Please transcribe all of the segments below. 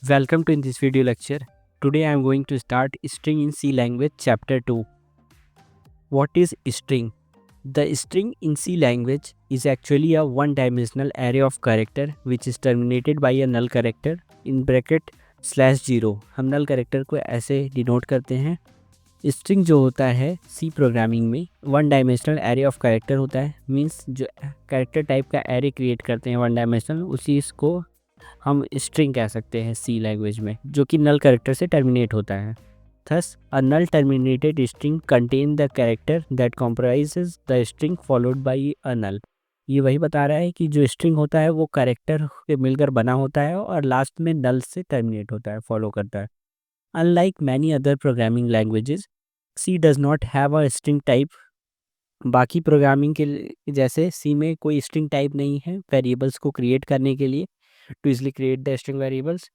Welcome to in this video lecture. Today I am going to start string in C language chapter 2. What is string? The string in C language is actually a one-dimensional array of character which is terminated by a null character in bracket /0. हम null character को ऐसे denote करते हैं. String जो होता है C programming में one dimensional array of character होता है. मींस जो कैरेक्टर टाइप का एरे क्रिएट करते हैं वन डायमेंशनल, उसी इसको हम स्ट्रिंग कह सकते हैं सी लैंग्वेज में, जो कि नल कैरेक्टर से टर्मिनेट होता है. Thus a null terminated string contain the character that comprises the string followed by a null. ये वही बता रहा है कि जो स्ट्रिंग होता है वो कैरेक्टर से मिलकर बना होता है और लास्ट में नल से टर्मिनेट होता है, फॉलो करता है. Unlike many other programming languages, C does not have a string type. बाकी प्रोग्रामिंग के जैसे सी में कोई स्ट्रिंग टाइप नहीं है वेरिएबल्स को क्रिएट करने के लिए, to easily create the string variables.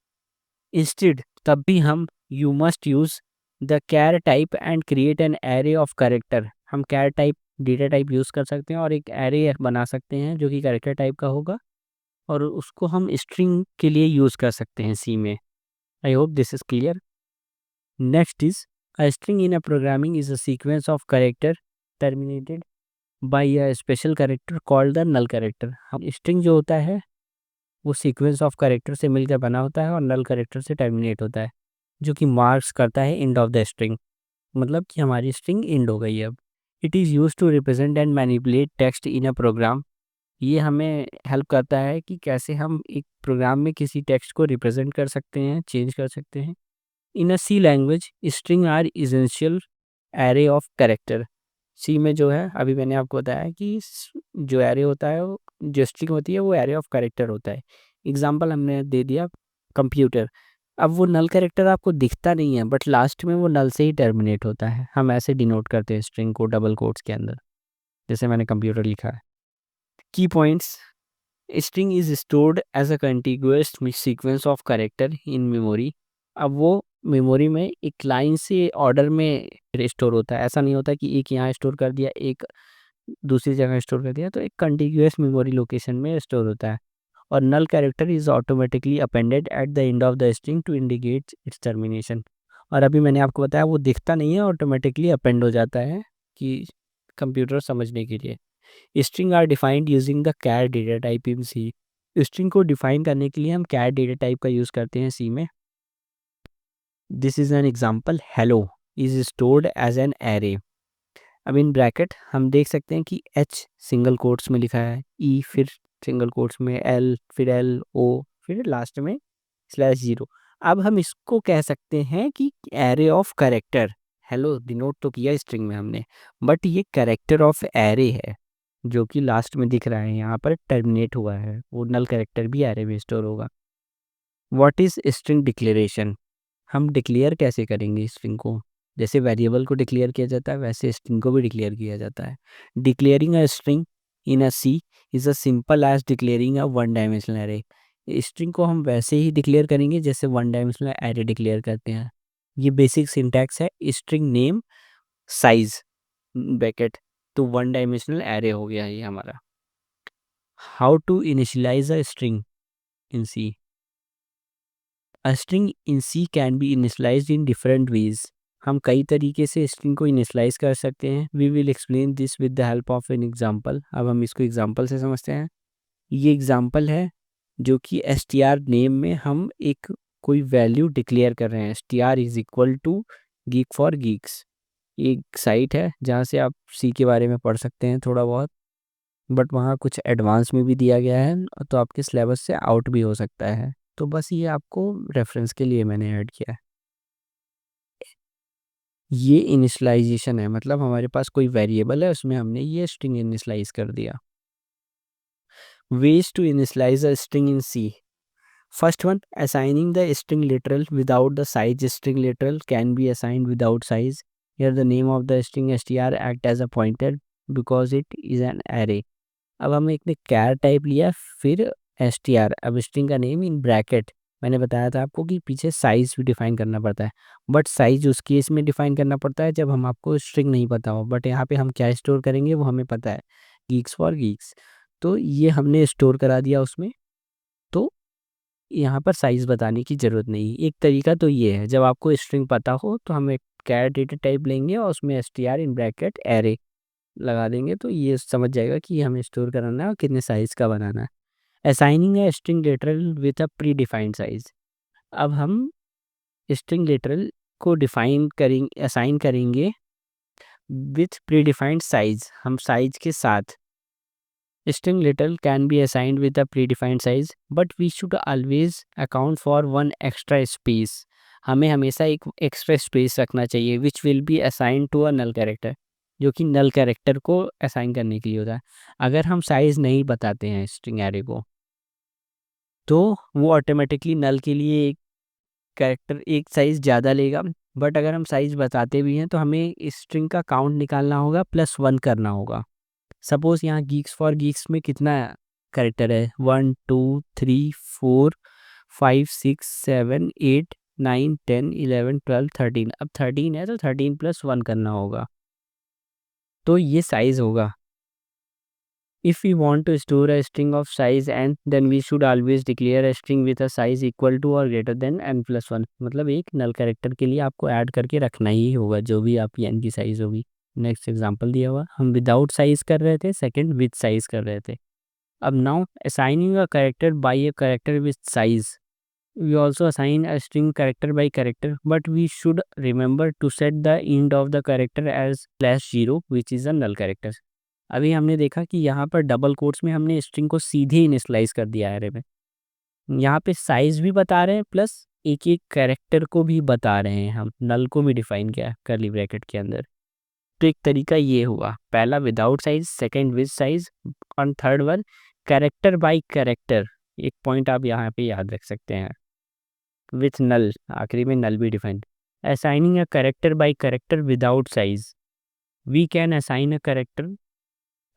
Instead तब भी हम you must use the char type and create an array of character. हम char type data type use कर सकते हैं और एक एरे बना सकते हैं जो कि कैरेक्टर टाइप का होगा, और उसको हम स्ट्रिंग के लिए यूज़ कर सकते हैं सी में. I hope this is clear. Next is a string in a programming is a sequence of character terminated by a special character called the null character. हम स्ट्रिंग जो होता है वो सीक्वेंस ऑफ कैरेक्टर से मिलकर बना होता है और नल कैरेक्टर से टर्मिनेट होता है, जो कि मार्क्स करता है एंड ऑफ द स्ट्रिंग. मतलब कि हमारी स्ट्रिंग एंड हो गई है अब. It is use to represent and manipulate text in a program. ये हमें हेल्प करता है कि कैसे हम एक प्रोग्राम में किसी टेक्स्ट को रिप्रेजेंट कर सकते हैं, चेंज कर सकते हैं. In a C language string are essential array of character. C में जो है अभी मैंने आपको बताया कि जो एरे होता है वो, जो स्ट्रिंग होती है वो एरे ऑफ कैरेक्टर होता है. एग्जांपल हमने दे दिया कंप्यूटर. अब वो नल कैरेक्टर आपको दिखता नहीं है बट लास्ट में वो नल से ही टर्मिनेट होता है. हम ऐसे डिनोट करते हैं स्ट्रिंग को डबल कोट्स के अंदर, जैसे मैंने कंप्यूटर लिखा है. Key points. String is stored as a contiguous sequence of character in memory. अब वो मेमोरी में एक लाइन से ऑर्डर में स्टोर होता है. ऐसा नहीं होता कि एक यहाँ स्टोर कर दिया, एक दूसरी जगह स्टोर कर दिया. तो एक कंटिग्यूअस मेमोरी लोकेशन में स्टोर होता है. और null character is automatically appended at the end of the string to indicate its termination. और अभी मैंने आपको बताया वो दिखता नहीं है, ऑटोमेटिकली अपेंड हो जाता है कि कंप्यूटर समझने के लिए. String are defined using the char data type in C. String को डिफाइन करने के लिए हम कैर डेटा टाइप का यूज़ करते हैं सी में. This is an example. Hello is stored as an array. अब इन ब्रैकेट हम देख सकते हैं कि एच सिंगल कोट्स में लिखा है, ई फिर सिंगल कोट्स में, एल फिर एल ओ फिर लास्ट में /0. अब हम इसको कह सकते हैं कि array of character. Hello denote तो किया स्ट्रिंग में हमने, बट ये कैरेक्टर ऑफ एरे है जो कि लास्ट में दिख रहा है यहाँ पर टर्मिनेट हुआ है. वो नल कैरेक्टर भी एरे में स्टोर होगा. What is string declaration. हम डिक्लेयर कैसे करेंगे स्ट्रिंग को. जैसे वेरिएबल को डिक्लेयर किया जाता है वैसे स्ट्रिंग को भी डिक्लेयर किया जाता है. Declaring a string in a C is a simple as declaring a one dimensional array. String को हम वैसे ही डिक्लेयर करेंगे जैसे वन डायमेंशनल एरे डिक्लेयर करते हैं. ये बेसिक सिंटैक्स है. स्ट्रिंग नेम साइज ब्रैकेट, तो वन डायमेंशनल एरे हो गया ये हमारा. How to initialize a string in C. A string in C can be initialized in different ways. हम कई तरीके से स्ट्रिंग को इनिशलाइज कर सकते हैं. We will explain this with the help of an example. अब हम इसको एग्जांपल से समझते हैं. ये एग्जांपल है जो कि str नेम में हम एक कोई वैल्यू डिक्लेयर कर रहे हैं. str is equal to geek for geeks. एक साइट है जहाँ से आप सी के बारे में पढ़ सकते हैं थोड़ा बहुत, बट वहाँ कुछ एडवांस में भी दिया गया है तो आपके सिलेबस से आउट भी हो सकता है. तो बस ये आपको रेफरेंस के लिए मैंने ऐड किया है. ये इनिशियलाइजेशन है, मतलब हमारे पास कोई वेरिएबल है उसमें हमने ये स्ट्रिंग इनिशियलाइज कर दिया. Ways to initialize a string in C. First one, assigning the string literal without the size. String literal can be assigned without size. Here the name of the string str act as a pointer because it is an array. अब हम एक ने कैर type लिया फिर str. अब string का name in bracket. मैंने बताया था आपको कि पीछे साइज भी डिफाइन करना पड़ता है, बट साइज उस केस में डिफाइन करना पड़ता है जब हम आपको स्ट्रिंग नहीं पता हो. बट यहाँ पे हम क्या स्टोर करेंगे वो हमें पता है, गीक्स फॉर गीक्स. तो ये हमने स्टोर करा दिया उसमें. तो यहाँ पर साइज़ बताने की ज़रूरत नहीं। एक तरीका तो ये है, जब आपको स्ट्रिंग पता हो तो हम एक कैर डेटा टाइप लेंगे और उसमें str इन ब्रैकेट एरे लगा देंगे, तो ये समझ जाएगा कि हमें स्टोर कराना है और कितने साइज़ का बनाना है। Assigning a string literal with a pre defined size. अब हम स्ट्रिंग लिटरल को असाइन करेंगे विथ प्री डिफाइंड साइज़, हम साइज़ के साथ। String little can be assigned with a predefined size, but we should always account for one extra space. हमें हमेशा एक एक्स्ट्रा स्पेस रखना चाहिए which will be assign to a null character, जो कि नल कैरेक्टर को असाइन करने के लिए होता है। अगर हम साइज़ नहीं बताते हैं स्ट्रिंग एरे को, तो वो ऑटोमेटिकली नल के लिए एक कैरेक्टर एक साइज़ ज़्यादा लेगा। बट अगर हम साइज़ बताते भी हैं तो हमें स्ट्रिंग का काउंट निकालना होगा, +1 करना होगा। सपोज यहाँ गीक्स फॉर गीक्स में कितना कैरेक्टर है, 1 2 3 4 5 6 7 8 9 10 11 12 13। अब 13 है तो 13 +1 करना होगा, तो ये साइज होगा। If we want to store a string of size n, then we should always declare a string with a size equal to और ग्रेटर देन n+1। मतलब एक नल कैरेक्टर के लिए आपको ऐड करके रखना ही होगा जो भी आपकी n की साइज होगी। नेक्स्ट एग्जांपल दिया हुआ, हम विदाउट साइज कर रहे थे, सेकंड विद साइज कर रहे थे। अब now assigning a character bye a character with size, we also assign a string character by character, but we should remember to set the end of the character as /0 which is a null character। अभी हमने देखा कि यहाँ पर double quotes में हमने string को सीधे इनिशियलाइज कर दिया है एरे में। यहाँ पे साइज भी बता रहे हैं प्लस एक एक कैरेक्टर को भी बता रहे हैं, हम नल को भी डिफाइन किया है कर्ली ब्रैकेट के अंदर। तो एक तरीका ये हुआ, पहला without size, second with size, और third one character by character. एक पॉइंट आप यहाँ पे याद रख सकते हैं, विथ नल, आखिरी में नल भी define. Assigning a character by character without size, we can assign a character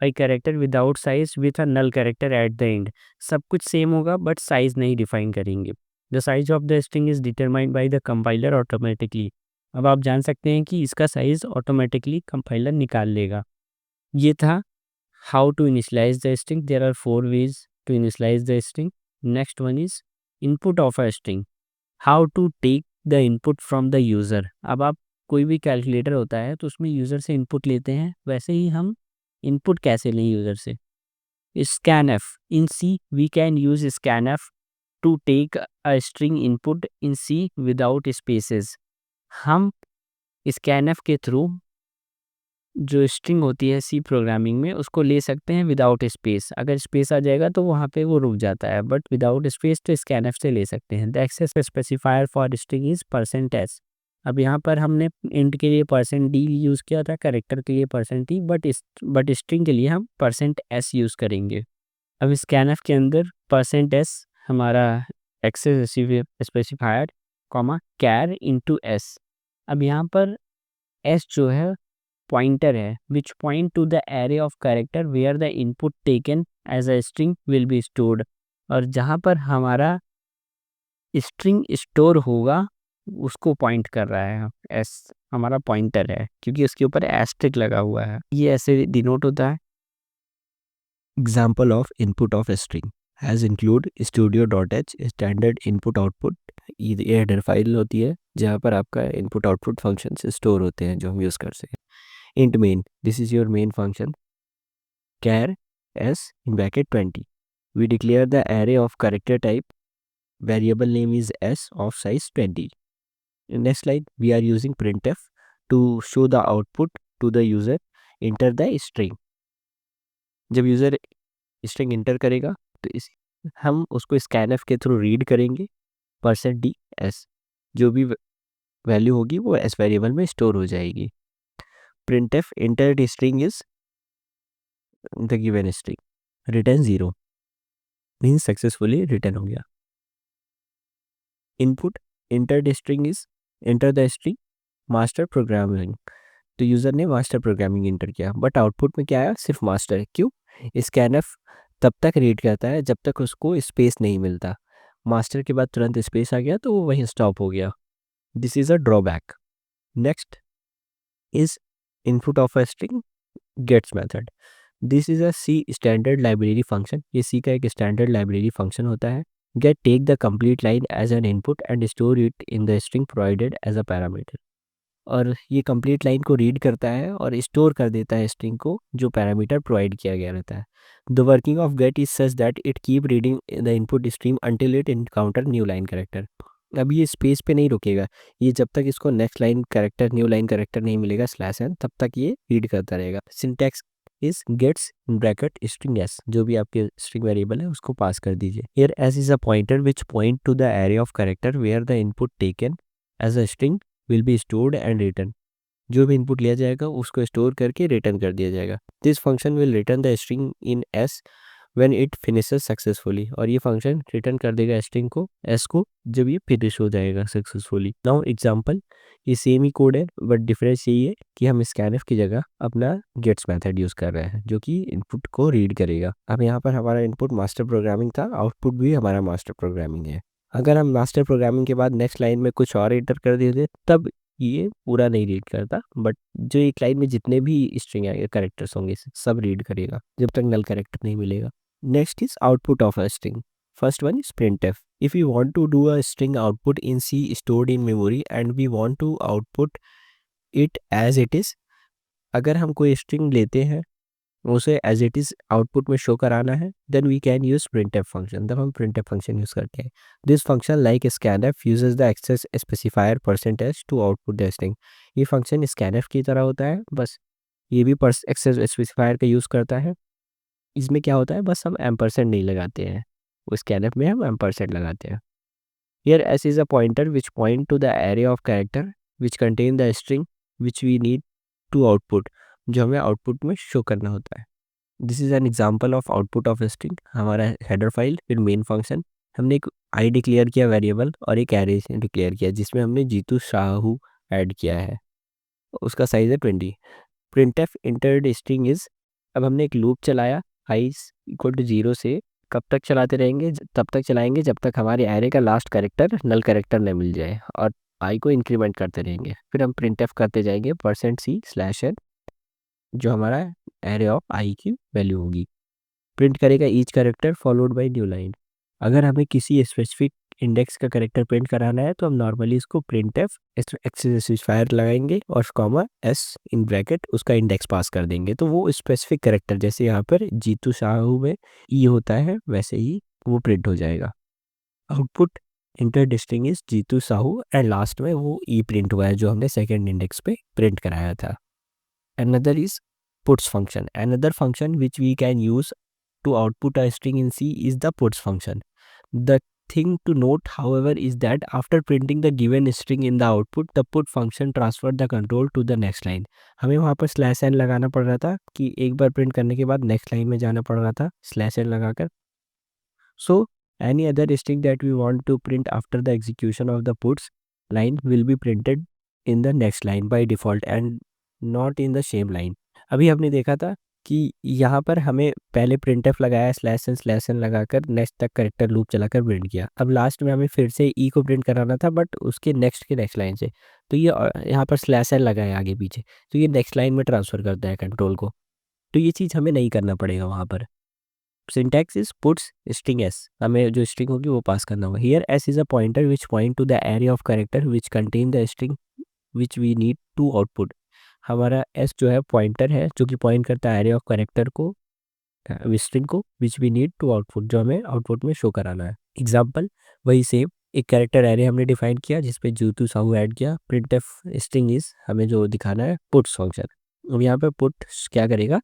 by character without size with a null character at the end. सब कुछ सेम होगा बट साइज नहीं डिफाइन करेंगे। The size of the string is determined by the compiler automatically. अब आप जान सकते हैं कि इसका साइज ऑटोमेटिकली कंपाइलर निकाल लेगा। ये था how to initialize the string. There are 4 ways to initialize the string. Next one is input of a string, how to take the input from the user. अब आप कोई भी कैलकुलेटर होता है तो उसमें यूज़र से इनपुट लेते हैं, वैसे ही हम इनपुट कैसे लें यूज़र से। scanf, in C we can use scanf to take a string input in C without spaces। हम scanf के थ्रू जो स्ट्रिंग होती है सी प्रोग्रामिंग में उसको ले सकते हैं विदाउट स्पेस। अगर स्पेस आ जाएगा तो वहाँ पे वो रुक जाता है, बट विदाउट स्पेस तो स्कैनफ से ले सकते हैं। The access specifier for string is %s। अब यहाँ पर हमने इंट के लिए %d यूज़ किया था, कैरेक्टर के लिए %t, बट स्ट्रिंग के लिए हम %s यूज़ करेंगे। अब स्कैनफ के अंदर %s हमारा access specifier comma char into s. अब यहाँ पर एस जो है पॉइंटर है, which point to the array of character where the input taken as a string will be stored. और जहाँ पर हमारा स्ट्रिंग स्टोर होगा उसको पॉइंट कर रहा है, एस हमारा पॉइंटर है क्योंकि उसके ऊपर एस्ट्रिक लगा हुआ है, ये ऐसे डिनोट होता है। Example of input of string has include studio.h standard input output. ये हेडर फाइल होती है जहाँ पर आपका इनपुट आउटपुट फंक्शन स्टोर होते हैं जो हम यूज़ कर सकें। int main, this is your main function, char s in bracket 20, we declare the array of character type, variable name is s of size 20। In next slide we are using printf to show the output to the user, enter the string। जब user string inter करेगा तो इस हम उसको scanf के through read करेंगे, %ds जो भी वैल्यू होगी वो s वेरिएबल में स्टोर हो जाएगी। printf entered string is the given string, return 0 means successfully return हो गया। Input entered string is enter the string master programming, तो यूज़र ने मास्टर प्रोग्रामिंग इंटर किया बट आउटपुट में क्या आया, सिर्फ मास्टर। क्यों? स्कैनफ तब तक रीड करता है जब तक उसको स्पेस नहीं मिलता, मास्टर के बाद तुरंत स्पेस आ गया तो वो वहीं स्टॉप हो गया। This is a drawback. Next is input of a string gets method. This is a C standard library function, ये सी का एक स्टैंडर्ड लाइब्रेरी फंक्शन होता है Get take the complete line as an input and store it in the string provided as a parameter. और ये complete line को read करता है और स्टोर कर देता है स्ट्रिंग को जो पैरामीटर प्रोवाइड किया गया रहता है. The working of get is such that it keep reading the input stream until it encounter new line character. अब ये स्पेस पे नहीं रुकेगा, ये जब तक इसको next line character new line character नहीं मिलेगा स्लैश एन, तब तक ये रीड करता रहेगा. Syntax is gets in bracket string s, जो भी आपके स्ट्रिंग वेरिएबल है उसको पास कर दीजिए. Here s is a pointer which point to the array of character where the input taken as a string will be stored and return. जो भी input लिया जाएगा उसको स्टोर करके रिटर्न कर दिया जाएगा. This function will return the string in S when it finishes successfully. और ये फंक्शन रिटर्न कर देगा स्ट्रिंग को एस को जब ये फिनिश हो जाएगा सक्सेसफुली. नाउ एग्जांपल, ये सेम ही कोड है बट डिफरेंस यही है कि हम स्कैनफ की जगह अपना गेट्स मेथड यूज़ कर रहे हैं जो कि इनपुट को रीड करेगा. अब यहाँ पर हमारा इनपुट मास्टर प्रोग्रामिंग था, आउटपुट भी हमारा मास्टर प्रोग्रामिंग है. अगर हम मास्टर प्रोग्रामिंग के बाद नेक्स्ट लाइन में कुछ और एंटर कर देते तब ये पूरा नहीं रीड करता, बट जो एक लाइन में जितने भी स्ट्रिंग कैरेक्टर्स होंगे सब रीड करेगा जब तक नल कैरेक्टर नहीं मिलेगा. Next is output of a string. First one is printf. If we want to do a string output in C stored in memory and we want to output it as it is, अगर हम कोई string लेते हैं उसे as it is output में show कराना है, then we can use printf function. तब हम printf function use करते हैं. This function like scanf uses the access specifier %s to output the string. ये function scanf की तरह होता है, बस ये भी access specifier का यूज़ करता है. इसमें क्या होता है, बस हम एम्परसेंड नहीं लगाते हैं, उस स्कैनफ में हम एम्परसेंड लगाते हैं. Here s is a pointer which point to the array of character which contain the string which we need to output, जो हमें आउटपुट में शो करना होता है. This is an example of output of string. हमारा header file, फिर main function, हमने एक आई डिक्लेयर किया वेरिएबल और एक एरे डिक्लेयर किया जिसमें हमने जीतू साहू ऐड किया है, उसका साइज है 20. printf entered string is, अब हमने एक लूप चलाया आई इक्वल टू 0 से. कब तक चलाते रहेंगे, तब तक चलाएंगे जब तक हमारे एरे का लास्ट कैरेक्टर नल कैरेक्टर न मिल जाए, और आई को इंक्रीमेंट करते रहेंगे. फिर हम printf करते जाएंगे %c/n, जो हमारा एरे ऑफ आई की वैल्यू होगी. प्रिंट करेगा each character followed by new line. अगर हमें किसी स्पेसिफिक इंडेक्स का कैरेक्टर प्रिंट कराना है तो हम नॉर्मली इसको printf एक्सेसिफायर लगाएंगे और कॉमा एस इन ब्रैकेट उसका इंडेक्स पास कर देंगे, तो वो स्पेसिफिक कैरेक्टर जैसे यहाँ पर जीतू साहू में ई होता है वैसे ही वो प्रिंट हो जाएगा. Output enter string is Jeetu Sahu and last में वो ई प्रिंट हुआ है जो हमने सेकेंड इंडेक्स पे प्रिंट कराया था. Another is puts function. Another function which we can use to output a string in C is the puts function. The thing to note, however, is that after printing the given string in the output, the put function transferred the control to the next line. हमें वहाँ पर /n लगाना पड़ रहा था कि एक बार print करने के बाद नेक्स्ट लाइन में जाना पड़ रहा था /n लगाकर. So any other string that we want to print after the execution of the puts line will be printed in the next line by default and not in the same line. अभी हमने देखा था कि यहाँ पर हमें पहले printf लगाया /n लगाकर नेक्स्ट तक कैरेक्टर लूप चलाकर प्रिंट किया. अब लास्ट में हमें फिर से ई को प्रिंट कराना था बट उसके नेक्स्ट लाइन से, तो ये यहाँ पर /n लगाया आगे पीछे, तो ये नेक्स्ट लाइन में ट्रांसफ़र करता है कंट्रोल को. तो ये चीज़ हमें नहीं करना पड़ेगा वहाँ पर. Syntax is puts string s, हमें जो स्ट्रिंग होगी वो पास करना होगा. Here s is a pointer which point to the array of character which contain the string which we need to output. हमारा एस जो है पॉइंटर है जो कि पॉइंट करता है एरे ऑफ कैरेक्टर को, स्ट्रिंग को, which we need to output, जो हमें आउटपुट में शो कराना है. एग्जाम्पल वही सेम, एक कैरेक्टर एरे हमने डिफाइन किया जिसपे जूतू साहू ऐड किया. printf स्ट्रिंग इज हमें जो दिखाना है पुट्स फंक्शन. अब यहाँ पे पुट क्या करेगा,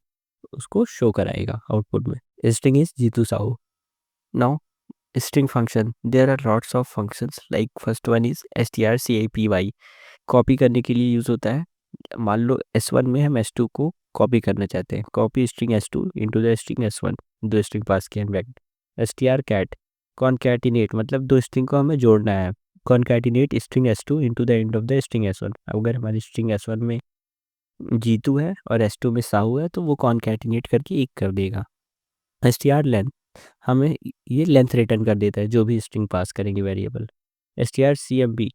उसको शो कराएगा आउटपुट में. String is Jeetu Sahu. Now string function, there are lots of functions like first one is strcapy, copy करने के लिए यूज़ होता है. मान लो S1 में हम S2 को कॉपी करना चाहते हैं, copy string S2 into the string S1, दो स्ट्रिंग पास किए बैक. strcat कॉनकैटिनेट, मतलब दो स्ट्रिंग को हमें जोड़ना है, concatenate string S2 into the end of the string S1. अगर हमारी स्ट्रिंग S1 में जीतू है और S2 में साहू है तो वो कॉनकैटिनेट करके एक कर देगा. strlen हमें ये लेंथ रिटर्न कर देता है जो भी स्ट्रिंग पास करेंगे variable. strcmp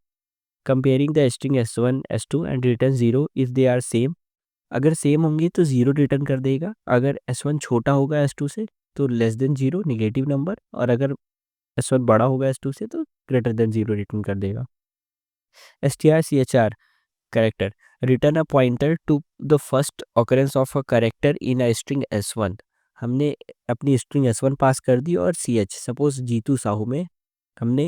comparing the string S1 S2 and return 0 if they are same. अगर सेम होंगे तो 0 रिटर्न कर देगा. अगर S1 छोटा होगा S2 से तो लेस देन 0 नेगेटिव नंबर, और अगर S1 बड़ा होगा S2 से तो ग्रेटर देन 0 रिटर्न कर देगा। strchr character return a pointer to the first occurrence of a character in a string S1। हमने अपनी स्ट्रिंग S1 पास कर दी और ch सपोज जीतू साहू में हमने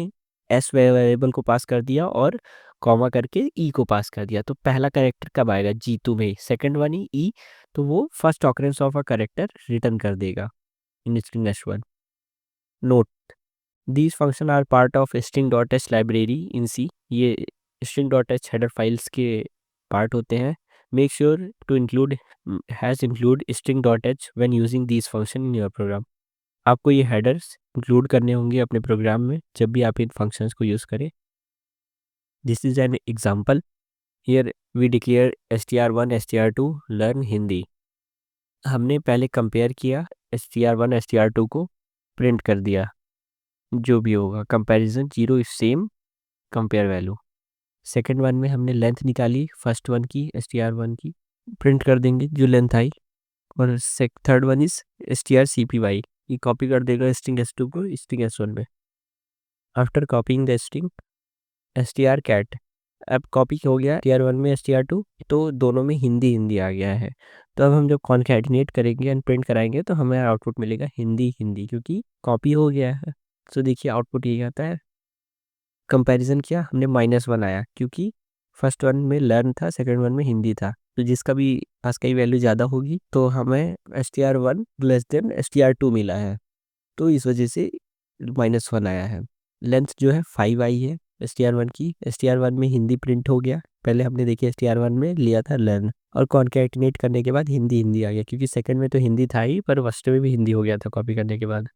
s वेरिएबल को पास कर दिया और कॉमा करके e को पास कर दिया, तो पहला कैरेक्टर कब आएगा? जीतू में। सेकंड वन ही e, तो वो first occurrence of a character return कर देगा in string S1। Note, these function are part of string.h library in C। ये string.h हेडर फाइल्स के पार्ट होते हैं। Make sure to include hash include string.h when using these function in your program। आपको ये headers include करने होंगे अपने programme में जब भी आप इन फंक्शंस को यूज़ करें। This is an example. Here we declare str1 str2 learn Hindi. हमने पहले कंपेयर किया str1 str2 को, प्रिंट कर दिया जो भी होगा, comparison 0 is same compare value. Second one में हमने लेंथ निकाली फर्स्ट वन की str1 की, प्रिंट कर देंगे जो लेंथ आई। और थर्ड वन इज strcpy, ये कॉपी कर देगा स्ट्रिंग S2 को स्ट्रिंग S1 में। After copying the string strcat, अब कॉपी हो गया str1 में str2, तो दोनों में हिंदी हिंदी आ गया है। तो अब हम जब कॉन्कैटिनेट करेंगे एंड प्रिंट कराएंगे तो हमें आउटपुट मिलेगा हिंदी हिंदी, क्योंकि कॉपी हो गया है। तो देखिए आउटपुट ये आता है। कंपैरिजन किया हमने -1 आया, क्योंकि फर्स्ट वन में लर्न था, सेकंड वन में हिंदी था। तो जिसका भी पास का वैल्यू ज़्यादा होगी तो हमें str1 लेस देन str2 मिला है, तो इस वजह से -1 आया है। लेंथ जो है 5 आई है str1 की। str1 में हिंदी प्रिंट हो गया, पहले हमने देखिए str1 में लिया था लर्न, और कॉन्कैटिनेट करने के बाद हिंदी हिंदी आ गया, क्योंकि सेकंड में तो हिंदी था ही पर फर्स्ट में भी हिंदी हो गया था कॉपी करने के बाद।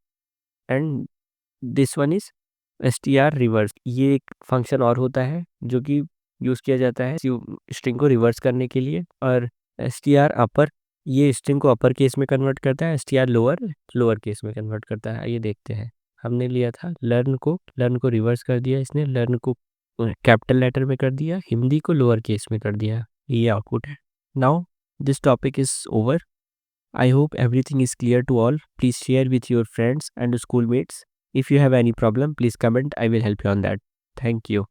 And this one is str reverse, ये एक फंक्शन और होता है जो कि यूज़ किया जाता है स्ट्रिंग को रिवर्स करने के लिए। और str अपर, ये स्ट्रिंग को अपर केस में कन्वर्ट करता है, str लोअर लोअर केस में कन्वर्ट करता है। ये देखते हैं, हमने लिया था लर्न को रिवर्स कर दिया इसने, लर्न को कैपिटल लेटर में कर दिया, हिंदी को लोअर केस में कर दिया। ये आउटपुट है। Now this topic is over. I hope everything is clear to all. Please share with your friends and schoolmates. If you have any problem, please comment. I will help you on that. Thank you.